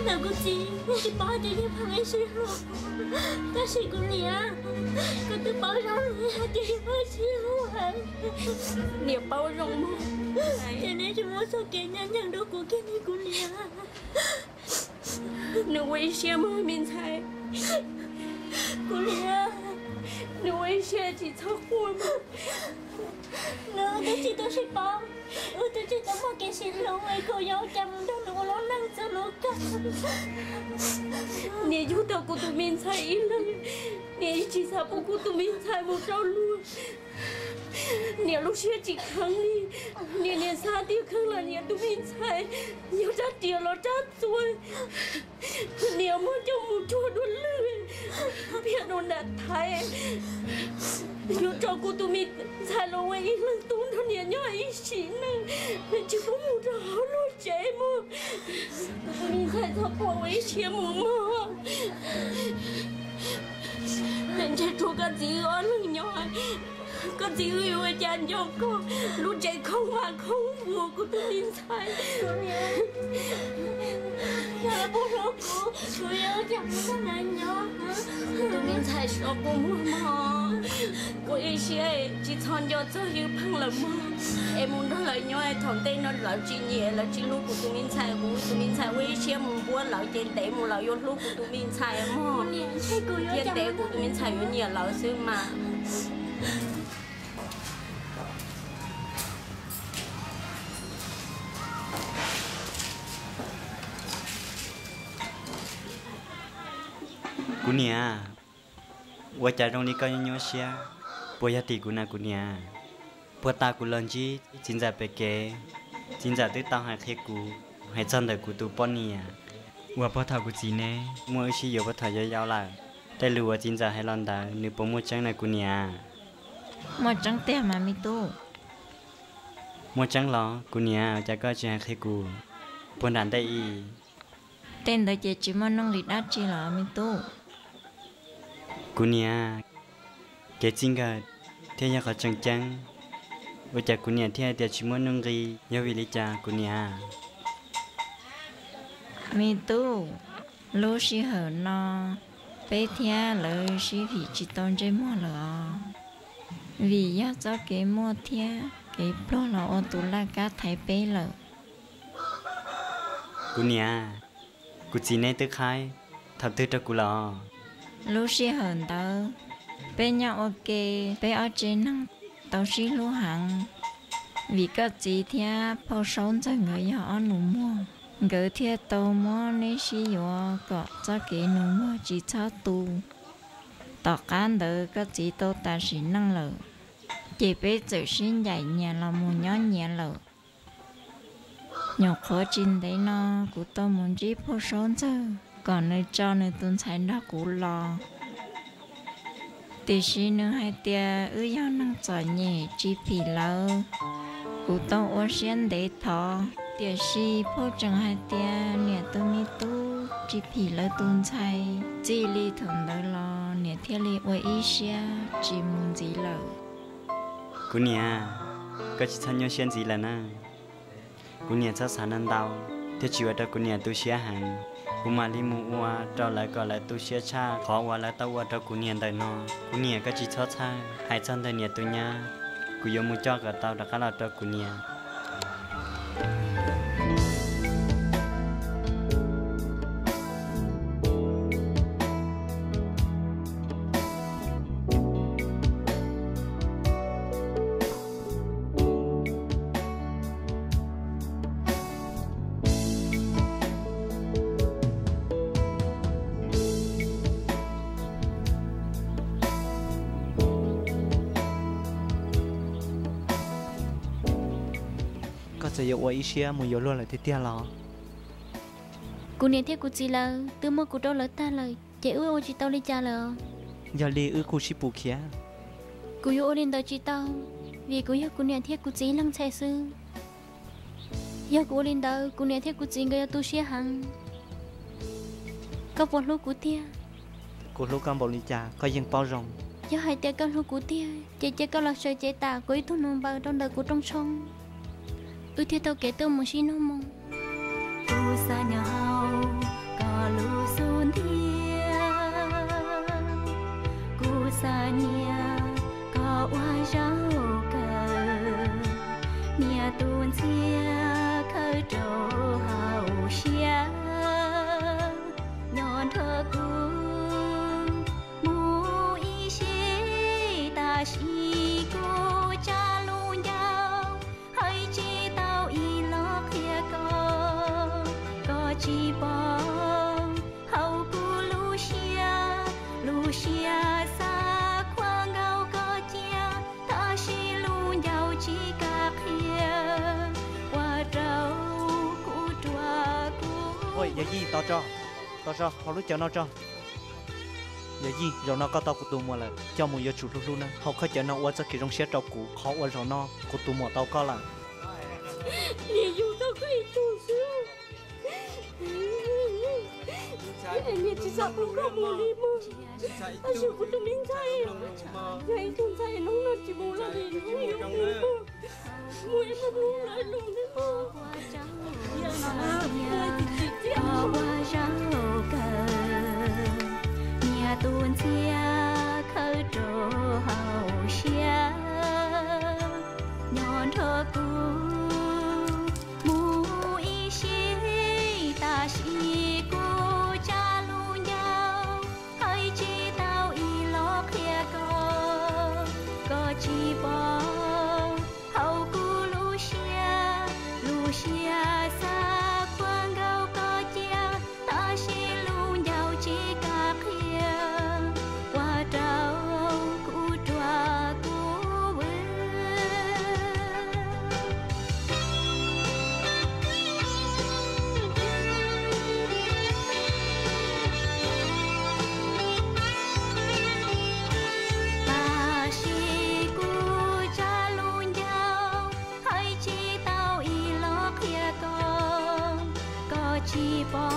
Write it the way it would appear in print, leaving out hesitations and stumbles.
老姑子，你把这些朋友是路，但是姑娘，我都包容你，还得我是路啊。你包容吗？现在是我所给人养的姑给你姑娘。你威胁吗，明才？姑娘，你威胁几次货吗？我都知道是包。我都知道我嘅事路为佢有咁多路，我能做路噶。你有到古都明才一了，你至少不古都明才不着路。你路些几坑里，你连啥地坑了，你都明才，有咋跌了咋做？你要么就不做路了，别弄那太。有照顾都明才了，我一能动到你要一心呢，就不木着好了这么，都明才他不危险么嘛？人家做个几个人要。có chỉ người dành cho con lúc chạy không mà không mua của tôi nên sai giờ bố nó cô yêu chẳng có này nhỏ tôi nên sai sợ cô mua mà cô ấy sẽ chỉ thon cho tôi yêu phăng là mà em muốn đó lời nhỏ thằng tên nó lợi chuyện nhẹ là chuyện lúc của tôi nên sai của tôi nên sai với sẽ muốn mua lợi tiền tệ một lợi vô lúc của tôi nên sai mà tiền tệ của tôi nên sai với nhiều lợi xưa mà cú nia, vợ cha trong đi coi nhau xia, bố gia tỷ cú nia, bố ta cú lần chi, chính giả bề kế, chính giả tới tao hai khé cú, hai chân đời cú tu pon nia, vợ bố thảo cú gì nè, mua xí yêu bố thảo giao lại, đây lùa chính giả hai lần đã, nếu bố mua trắng này cú nia, mua trắng tè mà mi tu, mua trắng lo, cú nia, cha coi chơi hai khé cú, bố đàn đây y, tên đời chị chỉ mua nông lịch đắt chi là mi tu. cú nia, cái chính cái thế nhà có chẳng chẳng, vợ cha cú nia thế để chỉ muốn nông ri, nhớ vì lý cha cú nia. Mi tu, lúa xí hở no, bé thia lời xí thì chỉ tôn trên mua lợ, vì giá cho cái mua thia, cái pro là ô tô la cá thái bé lợ. Cú nia, cú chỉ này tới khai, thật tới cho cú lo. Lúa xí hởn tớ, bé nhau ok, bé ở trên năng, tao xí lúa hàng. Vì có gì thì bao sống cho người họ nụ mua. Người thì tao mua nên xí dùa, có cho cái nụ mua chỉ cho tu. Tao cán đỡ có gì tao ta xí năng lợ. Chỉ bé tự xin dạy nhà là một nhỏ nhà lợ. Nhỏ khó chín đấy nó, của tao muốn chỉ bao sống cho. Còn nơi cho nơi tuần thái đó cũng lo. Tỷ sĩ nữ hai tia ư nhau năng giỏi nhẹ chỉ phì lỡ. Cụ tông ô xuyên để thọ. Tỷ sĩ phô trần hai tia nè tôi mi tu chỉ phì lỡ tuần thái. Chỉ lý thầm đỡ lo nè thiết lý ô ý xia chỉ muốn gì lỡ. Cú nia, có chỉ thân nhau xuyên gì là na. Cú nia chắc sáng ăn đau. Thế chỉ ở đó cú nia tu xia hàng. Cú mà đi mua qua trở lại gọi lại tu xia cha khó qua lại tao qua cho cú nia đời nó. Cú nia có chỉ cho cha hai chân đời nia tu nha. Cú yêu mua cho cả tao đã khá là cho cú nia. sẽ yêu ý xia muốn yêu luôn là thế tia lo. Cô nên theo cô chỉ là từ mua cô đâu lỡ ta lời, chị ơi ô chị tao đi cha lỡ. Giờ đi ư cô chỉ bù kia. Cô yêu lên đời chị tao, vì cô yêu cô nên theo cô chỉ lăng xe sư. Giờ cô lên đời cô nên theo cô chỉ người tu xia hằng. Có một lúc cô tia. Cô lúc con bảo đi cha có dân bao rong. Giờ hai tia con lúc cô tia, chị con là sợi chị ta cô ấy thu nông bao trong đời cô trong sông. Tôi theo tao kể tôi một xin không mong. Tu sa nhau, có chi bỏ hậu cu Lucia xa khoang gạo có chia ta xí lu nhau chỉ cả kia qua trâu cu chua cu ôi giờ gì tao cho họ lúc cho nó cho giờ gì rồi nó có tao của tụi mua là cho mua giờ chủ luôn nè họ khơi cho nó qua cho khi trong xe trâu cũ khó qua rồi nó của tụi mua tao có là你有到可以读书。你至少不够努力吗？但是我的名菜呀，那一种菜弄了几步了，你不用了，我也不弄来弄的吗？呀，我自己这样。nhà tuôn xe khơi trổ hậu xe nhọn thơ cũ mù y xí ta xí cô cha lu nhau hay chi tao y lo kia có chi bỏ hậu cũ Lucia xa khoang gạo có chia ta xí lu nhau chi cả kia qua trao cu chua cu bơ ta xí cu cha lu nhau hay chi tao y lo kia có chi bỏ